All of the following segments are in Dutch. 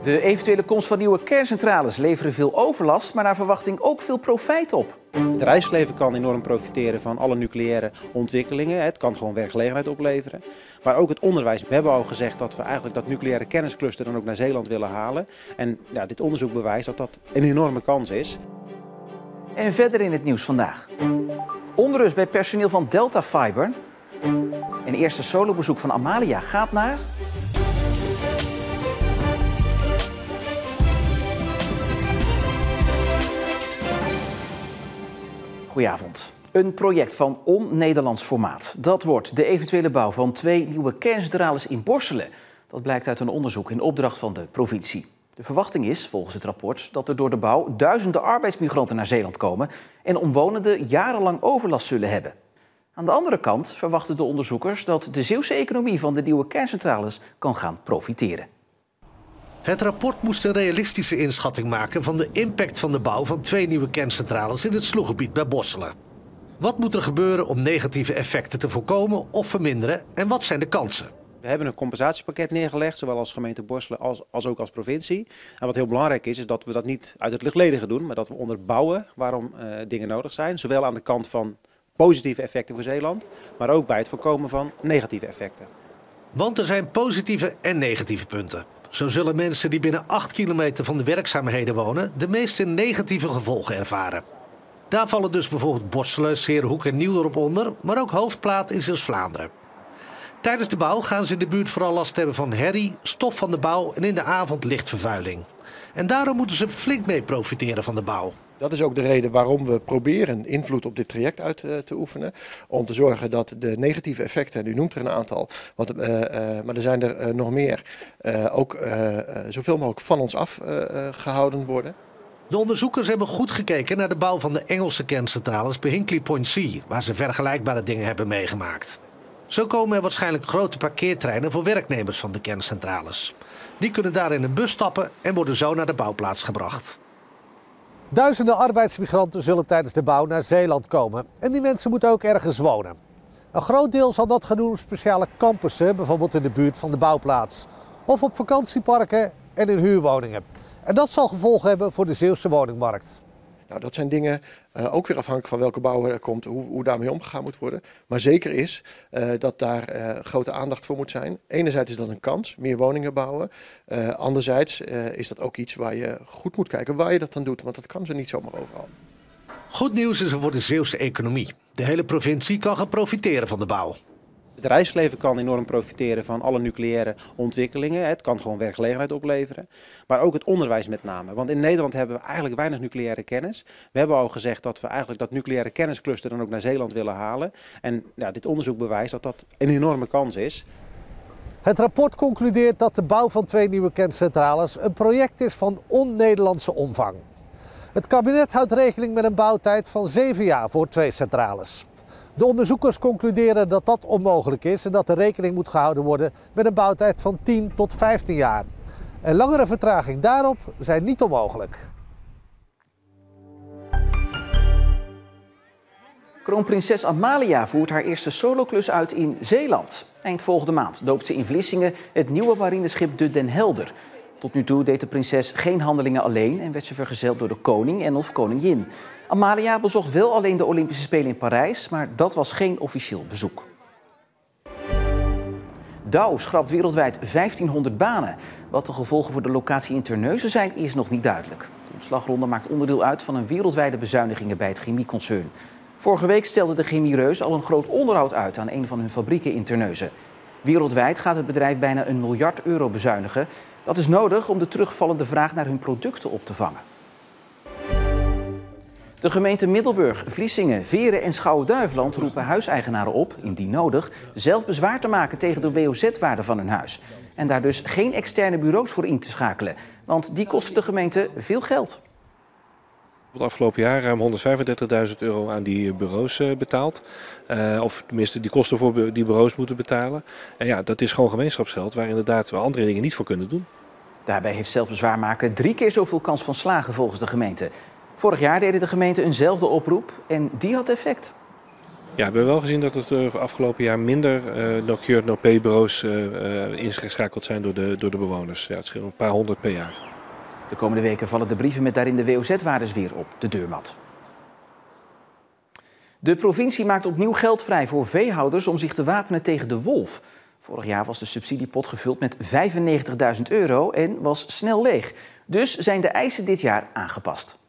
De eventuele komst van nieuwe kerncentrales leveren veel overlast, maar naar verwachting ook veel profijt op. Het bedrijfsleven kan enorm profiteren van alle nucleaire ontwikkelingen. Het kan gewoon werkgelegenheid opleveren. Maar ook het onderwijs. We hebben al gezegd dat we eigenlijk dat nucleaire kenniscluster dan ook naar Zeeland willen halen. En ja, dit onderzoek bewijst dat dat een enorme kans is. En verder in het nieuws vandaag. Onrust bij personeel van Delta Fiber. Een eerste solobezoek van Amalia gaat naar... Goedenavond. Een project van on-Nederlands formaat. Dat wordt de eventuele bouw van 2 nieuwe kerncentrales in Borselen. Dat blijkt uit een onderzoek in opdracht van de provincie. De verwachting is, volgens het rapport, dat er door de bouw duizenden arbeidsmigranten naar Zeeland komen en omwonenden jarenlang overlast zullen hebben. Aan de andere kant verwachten de onderzoekers dat de Zeeuwse economie van de nieuwe kerncentrales kan gaan profiteren. Het rapport moest een realistische inschatting maken van de impact van de bouw van 2 nieuwe kerncentrales in het sloeggebied bij Borselen. Wat moet er gebeuren om negatieve effecten te voorkomen of verminderen en wat zijn de kansen? We hebben een compensatiepakket neergelegd, zowel als gemeente Borselen als ook als provincie. En wat heel belangrijk is dat we dat niet uit het luchtledige doen, maar dat we onderbouwen waarom dingen nodig zijn. Zowel aan de kant van positieve effecten voor Zeeland, maar ook bij het voorkomen van negatieve effecten. Want er zijn positieve en negatieve punten. Zo zullen mensen die binnen 8 kilometer van de werkzaamheden wonen de meeste negatieve gevolgen ervaren. Daar vallen dus bijvoorbeeld Borselen, Seerhoek en Nieuwdorp onder, maar ook Hoofdplaat in Zeeuws-Vlaanderen. Tijdens de bouw gaan ze in de buurt vooral last hebben van herrie, stof van de bouw en in de avond lichtvervuiling. En daarom moeten ze flink mee profiteren van de bouw. Dat is ook de reden waarom we proberen invloed op dit traject uit te oefenen. Om te zorgen dat de negatieve effecten, en u noemt er een aantal, maar er zijn er nog meer, ook zoveel mogelijk van ons afgehouden worden. De onderzoekers hebben goed gekeken naar de bouw van de Engelse kerncentrales bij Hinkley Point C, waar ze vergelijkbare dingen hebben meegemaakt. Zo komen er waarschijnlijk grote parkeertreinen voor werknemers van de kerncentrales. Die kunnen daar in een bus stappen en worden zo naar de bouwplaats gebracht. Duizenden arbeidsmigranten zullen tijdens de bouw naar Zeeland komen. En die mensen moeten ook ergens wonen. Een groot deel zal dat gaan doen op speciale campussen, bijvoorbeeld in de buurt van de bouwplaats. Of op vakantieparken en in huurwoningen. En dat zal gevolgen hebben voor de Zeeuwse woningmarkt. Nou, dat zijn dingen, ook weer afhankelijk van welke bouwer er komt, hoe daarmee omgegaan moet worden. Maar zeker is dat daar grote aandacht voor moet zijn. Enerzijds is dat een kans, meer woningen bouwen. Anderzijds is dat ook iets waar je goed moet kijken waar je dat dan doet, want dat kan zo niet zomaar overal. Goed nieuws is er voor de Zeeuwse economie. De hele provincie kan gaan profiteren van de bouw. Het bedrijfsleven kan enorm profiteren van alle nucleaire ontwikkelingen. Het kan gewoon werkgelegenheid opleveren. Maar ook het onderwijs met name. Want in Nederland hebben we eigenlijk weinig nucleaire kennis. We hebben al gezegd dat we eigenlijk dat nucleaire kenniscluster dan ook naar Zeeland willen halen. En ja, dit onderzoek bewijst dat dat een enorme kans is. Het rapport concludeert dat de bouw van 2 nieuwe kerncentrales een project is van on-Nederlandse omvang. Het kabinet houdt rekening met een bouwtijd van 7 jaar voor 2 centrales. De onderzoekers concluderen dat dat onmogelijk is en dat er rekening moet gehouden worden met een bouwtijd van 10 tot 15 jaar. Een langere vertraging daarop zijn niet onmogelijk. Kroonprinses Amalia voert haar eerste soloklus uit in Zeeland. Eind volgende maand doopt ze in Vlissingen het nieuwe marineschip de Den Helder. Tot nu toe deed de prinses geen handelingen alleen en werd ze vergezeld door de koning en of koningin. Amalia bezocht wel alleen de Olympische Spelen in Parijs, maar dat was geen officieel bezoek. Dow schrapt wereldwijd 1500 banen. Wat de gevolgen voor de locatie in Terneuzen zijn, is nog niet duidelijk. De ontslagronde maakt onderdeel uit van een wereldwijde bezuinigingen bij het chemieconcern. Vorige week stelde de chemiereus al een groot onderhoud uit aan een van hun fabrieken in Terneuzen. Wereldwijd gaat het bedrijf bijna €1 miljard bezuinigen. Dat is nodig om de terugvallende vraag naar hun producten op te vangen. De gemeenten Middelburg, Vlissingen, Veren en Schouwen-Duiveland roepen huiseigenaren op, indien nodig, zelf bezwaar te maken tegen de WOZ-waarde van hun huis. En daar dus geen externe bureaus voor in te schakelen, want die kosten de gemeente veel geld. Het afgelopen jaar ruim €135.000 aan die bureaus betaald. Of tenminste die kosten voor die bureaus moeten betalen. En ja, dat is gewoon gemeenschapsgeld waar inderdaad we andere dingen niet voor kunnen doen. Daarbij heeft zelfbezwaarmaker 3 keer zoveel kans van slagen volgens de gemeente. Vorig jaar deden de gemeenten eenzelfde oproep en die had effect. Ja, we hebben wel gezien dat het afgelopen jaar minder no-cure, no-pay-bureaus ingeschakeld zijn door de bewoners. Ja, het scheelt een paar honderd per jaar. De komende weken vallen de brieven met daarin de WOZ-waardes weer op de deurmat. De provincie maakt opnieuw geld vrij voor veehouders om zich te wapenen tegen de wolf. Vorig jaar was de subsidiepot gevuld met €95.000 en was snel leeg. Dus zijn de eisen dit jaar aangepast.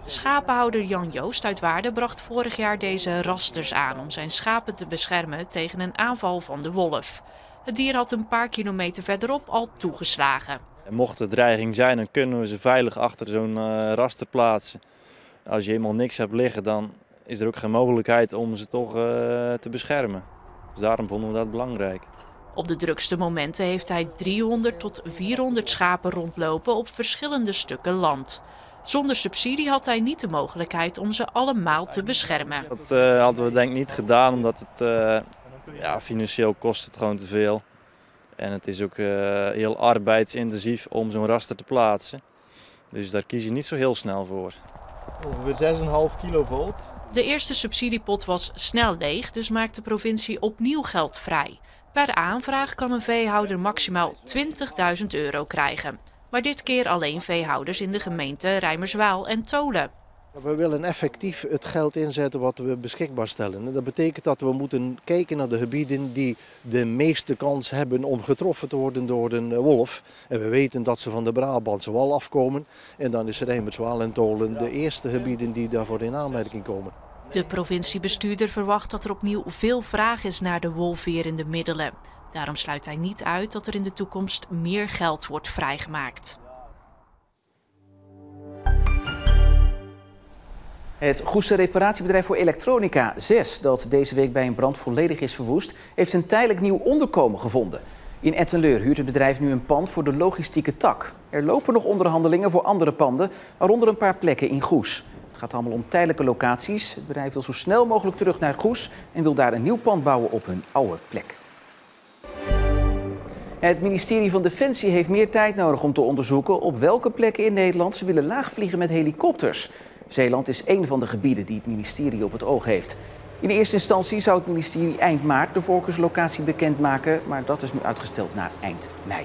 Schapenhouder Jan Joost uit Waarden bracht vorig jaar deze rasters aan om zijn schapen te beschermen tegen een aanval van de wolf. Het dier had een paar kilometer verderop al toegeslagen. En mocht er dreiging zijn, dan kunnen we ze veilig achter zo'n raster plaatsen. Als je helemaal niks hebt liggen, dan is er ook geen mogelijkheid om ze toch te beschermen. Dus daarom vonden we dat belangrijk. Op de drukste momenten heeft hij 300 tot 400 schapen rondlopen op verschillende stukken land. Zonder subsidie had hij niet de mogelijkheid om ze allemaal te beschermen. Dat hadden we denk ik niet gedaan, omdat het financieel kost het gewoon te veel. En het is ook heel arbeidsintensief om zo'n raster te plaatsen. Dus daar kies je niet zo heel snel voor. Ongeveer 6,5 kilovolt. De eerste subsidiepot was snel leeg, dus maakt de provincie opnieuw geld vrij. Per aanvraag kan een veehouder maximaal €20.000 krijgen. Maar dit keer alleen veehouders in de gemeenten Rijmerswaal en Tholen. We willen effectief het geld inzetten wat we beschikbaar stellen. Dat betekent dat we moeten kijken naar de gebieden die de meeste kans hebben om getroffen te worden door een wolf. En we weten dat ze van de Brabantse wal afkomen. En dan is Rijmerswaal en Tholen de eerste gebieden die daarvoor in aanmerking komen. De provinciebestuurder verwacht dat er opnieuw veel vraag is naar de wolfwerende middelen. Daarom sluit hij niet uit dat er in de toekomst meer geld wordt vrijgemaakt. Het Goester reparatiebedrijf voor elektronica 6, dat deze week bij een brand volledig is verwoest, heeft een tijdelijk nieuw onderkomen gevonden. In Etten-Leur huurt het bedrijf nu een pand voor de logistieke tak. Er lopen nog onderhandelingen voor andere panden, waaronder een paar plekken in Goes. Het gaat allemaal om tijdelijke locaties. Het bedrijf wil zo snel mogelijk terug naar Goes en wil daar een nieuw pand bouwen op hun oude plek. Het ministerie van Defensie heeft meer tijd nodig om te onderzoeken op welke plekken in Nederland ze willen laagvliegen met helikopters. Zeeland is één van de gebieden die het ministerie op het oog heeft. In de eerste instantie zou het ministerie eind maart de voorkeurslocatie bekendmaken, maar dat is nu uitgesteld naar eind mei.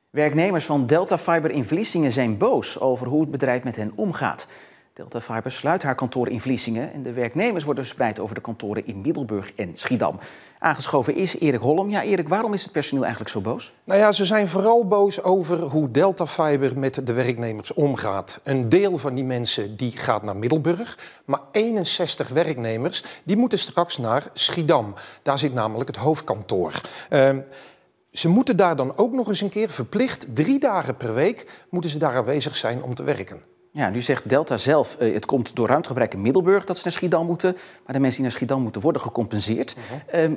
Werknemers van Delta Fiber in Vlissingen zijn boos over hoe het bedrijf met hen omgaat. Delta Fiber sluit haar kantoor in Vlissingen en de werknemers worden verspreid over de kantoren in Middelburg en Schiedam. Aangeschoven is Erik Holm. Ja, Erik, waarom is het personeel eigenlijk zo boos? Nou ja, ze zijn vooral boos over hoe Delta Fiber met de werknemers omgaat. Een deel van die mensen die gaat naar Middelburg, maar 61 werknemers die moeten straks naar Schiedam. Daar zit namelijk het hoofdkantoor. Ze moeten daar dan ook nog eens een keer verplicht 3 dagen per week moeten ze daar aanwezig zijn om te werken. Ja, nu zegt Delta zelf, het komt door ruimtegebrek in Middelburg dat ze naar Schiedam moeten. Maar de mensen die naar Schiedam moeten worden gecompenseerd.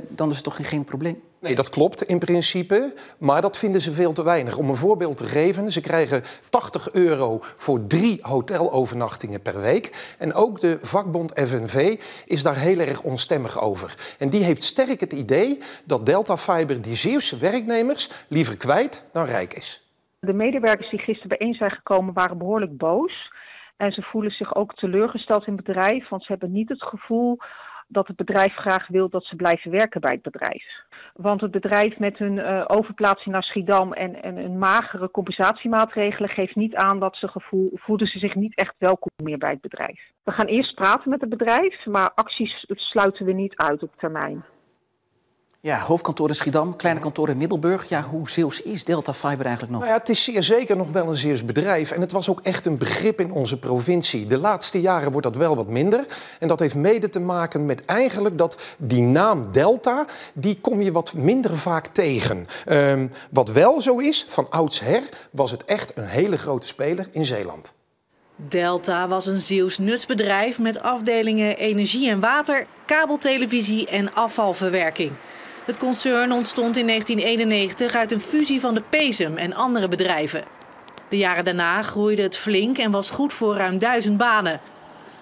Dan is het toch geen probleem? Nee, dat klopt in principe, maar dat vinden ze veel te weinig. Om een voorbeeld te geven, ze krijgen €80 voor 3 hotelovernachtingen per week. En ook de vakbond FNV is daar heel erg onstemmig over. En die heeft sterk het idee dat Delta Fiber die Zeeuwse werknemers liever kwijt dan rijk is. De medewerkers die gisteren bijeen zijn gekomen waren behoorlijk boos. En ze voelen zich ook teleurgesteld in het bedrijf, want ze hebben niet het gevoel dat het bedrijf graag wil dat ze blijven werken bij het bedrijf. Want het bedrijf met hun overplaatsing naar Schiedam en een magere compensatiemaatregelen geeft niet aan dat ze voelden ze zich niet echt welkom meer bij het bedrijf. We gaan eerst praten met het bedrijf, maar acties sluiten we niet uit op termijn. Ja, hoofdkantoor in Schiedam, kleine kantoor in Middelburg. Ja, hoe Zeeuws is Delta Fiber eigenlijk nog? Nou ja, het is zeer zeker nog wel een Zeeuws bedrijf. En het was ook echt een begrip in onze provincie. De laatste jaren wordt dat wel wat minder. En dat heeft mede te maken met eigenlijk dat die naam Delta, die kom je wat minder vaak tegen. Wat wel zo is, van oudsher was het echt een hele grote speler in Zeeland. Delta was een Zeeuws nutsbedrijf met afdelingen energie en water, kabeltelevisie en afvalverwerking. Het concern ontstond in 1991 uit een fusie van de Pesem en andere bedrijven. De jaren daarna groeide het flink en was goed voor ruim 1000 banen.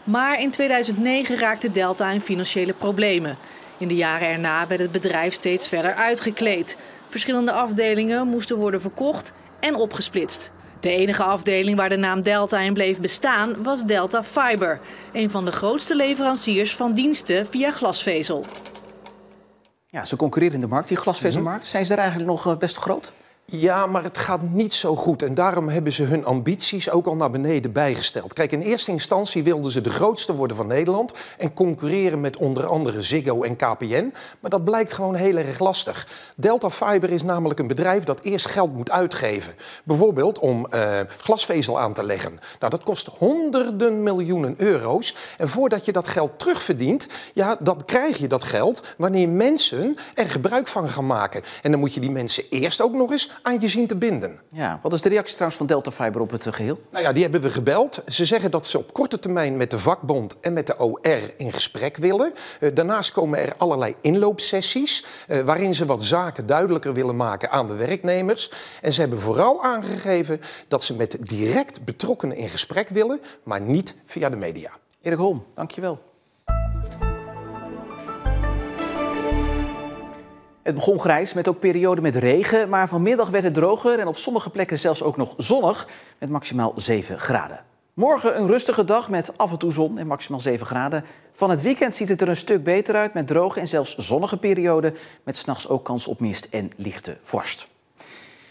Maar in 2009 raakte Delta in financiële problemen. In de jaren erna werd het bedrijf steeds verder uitgekleed. Verschillende afdelingen moesten worden verkocht en opgesplitst. De enige afdeling waar de naam Delta in bleef bestaan was Delta Fiber. Een van de grootste leveranciers van diensten via glasvezel. Ja, ze concurreren in de markt, die glasvezelmarkt. Zijn ze er eigenlijk nog best groot? Ja, maar het gaat niet zo goed. En daarom hebben ze hun ambities ook al naar beneden bijgesteld. Kijk, in eerste instantie wilden ze de grootste worden van Nederland en concurreren met onder andere Ziggo en KPN. Maar dat blijkt gewoon heel erg lastig. Delta Fiber is namelijk een bedrijf dat eerst geld moet uitgeven. Bijvoorbeeld om glasvezel aan te leggen. Nou, dat kost honderden miljoenen euro's. En voordat je dat geld terugverdient, ja, dan krijg je dat geld wanneer mensen er gebruik van gaan maken. En dan moet je die mensen eerst ook nog eens aan je zien te binden. Ja, wat is de reactie trouwens van Delta Fiber op het geheel? Nou ja, die hebben we gebeld. Ze zeggen dat ze op korte termijn met de vakbond en met de OR in gesprek willen. Daarnaast komen er allerlei inloopsessies waarin ze wat zaken duidelijker willen maken aan de werknemers. En ze hebben vooral aangegeven dat ze met direct betrokkenen in gesprek willen, maar niet via de media. Erik Holm, dankjewel. Het begon grijs met ook perioden met regen, maar vanmiddag werd het droger en op sommige plekken zelfs ook nog zonnig met maximaal 7 graden. Morgen een rustige dag met af en toe zon en maximaal 7 graden. Van het weekend ziet het er een stuk beter uit met droge en zelfs zonnige perioden met 's nachts ook kans op mist en lichte vorst.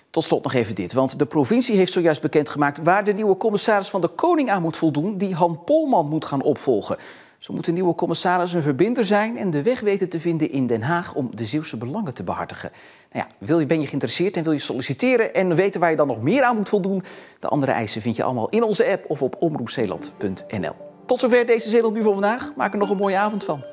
Tot slot nog even dit, want de provincie heeft zojuist bekendgemaakt waar de nieuwe commissaris van de Koning aan moet voldoen die Han Polman moet gaan opvolgen. Zo moet de nieuwe commissaris een verbinder zijn en de weg weten te vinden in Den Haag om de Zeeuwse belangen te behartigen. Nou ja, ben je geïnteresseerd en wil je solliciteren en weten waar je dan nog meer aan moet voldoen? De andere eisen vind je allemaal in onze app of op omroepzeeland.nl. Tot zover deze Zeeland Nu voor vandaag. Maak er nog een mooie avond van.